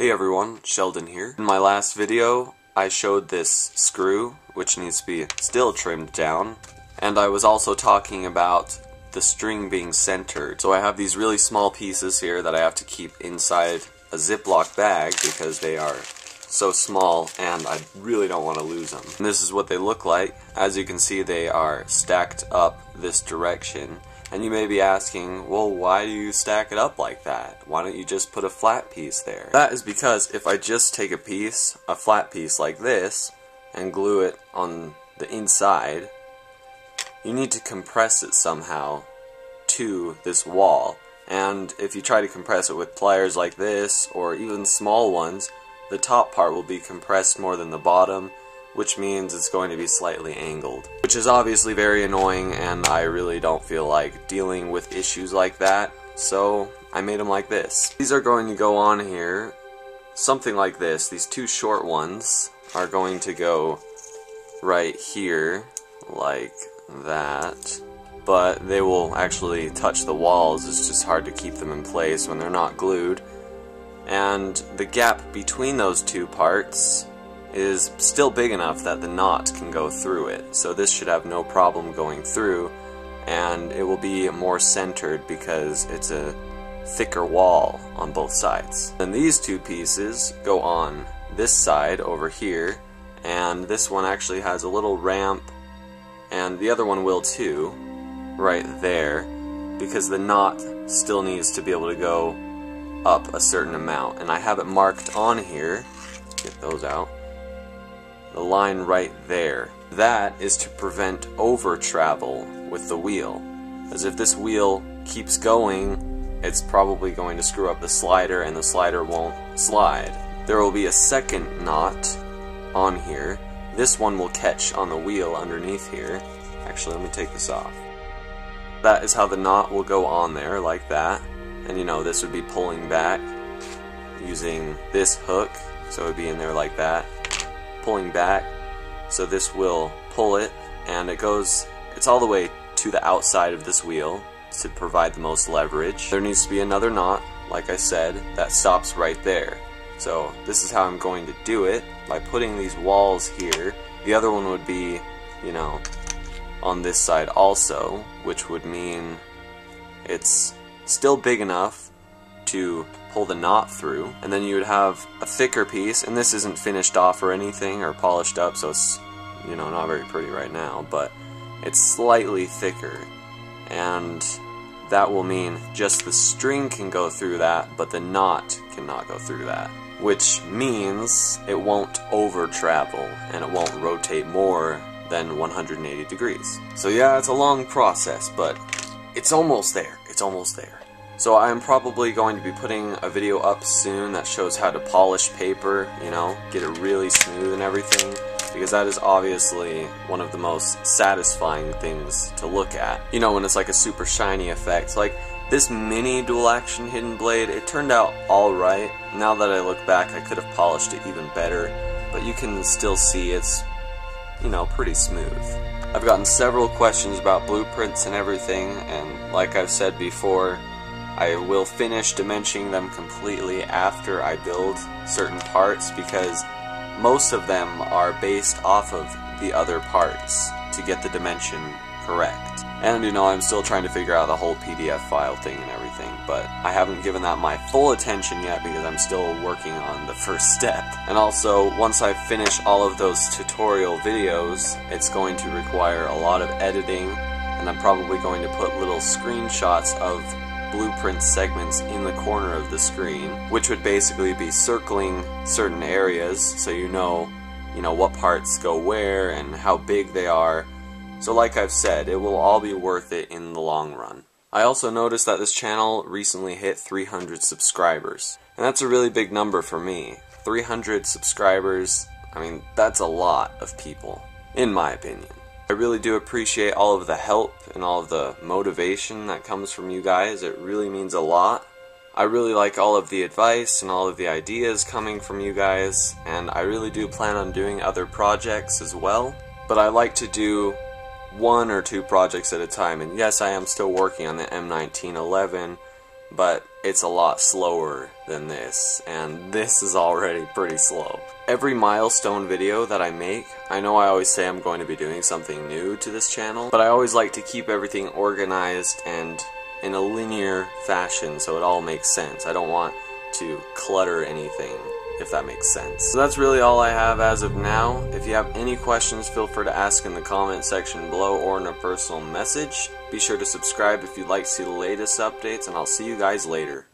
Hey everyone, Sheldon here. In my last video, I showed this screw, which needs to be still trimmed down, and I was also talking about the string being centered. So I have these really small pieces here that I have to keep inside a Ziploc bag because they are so small and I really don't want to lose them. And this is what they look like. As you can see, they are stacked up this direction. And you may be asking, well, why do you stack it up like that? Why don't you just put a flat piece there? That is because if I just take a flat piece like this, and glue it on the inside, you need to compress it somehow to this wall. And if you try to compress it with pliers like this, or even small ones, the top part will be compressed more than the bottom, which means it's going to be slightly angled. Which is obviously very annoying, and I really don't feel like dealing with issues like that, so I made them like this. These are going to go on here, something like this. These two short ones are going to go right here, like that. But they will actually touch the walls. It's just hard to keep them in place when they're not glued. And the gap between those two parts is still big enough that the knot can go through it. So this should have no problem going through, and it will be more centered because it's a thicker wall on both sides. Then these two pieces go on this side over here, and this one actually has a little ramp, and the other one will too, right there, because the knot still needs to be able to go up a certain amount. And I have it marked on here, get those out, the line right there. That is to prevent over travel with the wheel, as if this wheel keeps going, it's probably going to screw up the slider and the slider won't slide. There will be a second knot on here. This one will catch on the wheel underneath here. Actually, let me take this off. That is how the knot will go on there, like that. And you know, this would be pulling back using this hook, so it would be in there like that, pulling back, so this will pull it, and it's all the way to the outside of this wheel to provide the most leverage. There needs to be another knot, like I said, that stops right there. So this is how I'm going to do it, by putting these walls here. The other one would be, you know, on this side also, which would mean it's still big enough to pull the knot through, and then you would have a thicker piece, and this isn't finished off or anything or polished up, so it's, you know, not very pretty right now, but it's slightly thicker, and that will mean just the string can go through that, but the knot cannot go through that, which means it won't over travel and it won't rotate more than 180 degrees. So yeah, it's a long process, but it's almost there. It's almost there. So I'm probably going to be putting a video up soon that shows how to polish paper, you know, get it really smooth and everything, because that is obviously one of the most satisfying things to look at. You know, when it's like a super shiny effect. Like this mini dual action hidden blade, it turned out alright. Now that I look back, I could have polished it even better, but you can still see it's, you know, pretty smooth. I've gotten several questions about blueprints and everything, and like I've said before, I will finish dimensioning them completely after I build certain parts, because most of them are based off of the other parts to get the dimension correct. And you know, I'm still trying to figure out the whole PDF file thing and everything, but I haven't given that my full attention yet because I'm still working on the first step. And also, once I finish all of those tutorial videos, it's going to require a lot of editing, and I'm probably going to put little screenshots of blueprint segments in the corner of the screen, which would basically be circling certain areas so you know what parts go where and how big they are. So like I've said, it will all be worth it in the long run. I also noticed that this channel recently hit 300 subscribers, and that's a really big number for me. 300 subscribers, I mean, that's a lot of people, in my opinion. I really do appreciate all of the help and all of the motivation that comes from you guys. It really means a lot. I really like all of the advice and all of the ideas coming from you guys, and I really do plan on doing other projects as well. But I like to do 1 or 2 projects at a time, and yes, I am still working on the M1911, but it's a lot slower than this, and this is already pretty slow. Every milestone video that I make, I know I always say I'm going to be doing something new to this channel, but I always like to keep everything organized and in a linear fashion so it all makes sense. I don't want to clutter anything, if that makes sense. So that's really all I have as of now. If you have any questions, feel free to ask in the comment section below or in a personal message. Be sure to subscribe if you'd like to see the latest updates, and I'll see you guys later.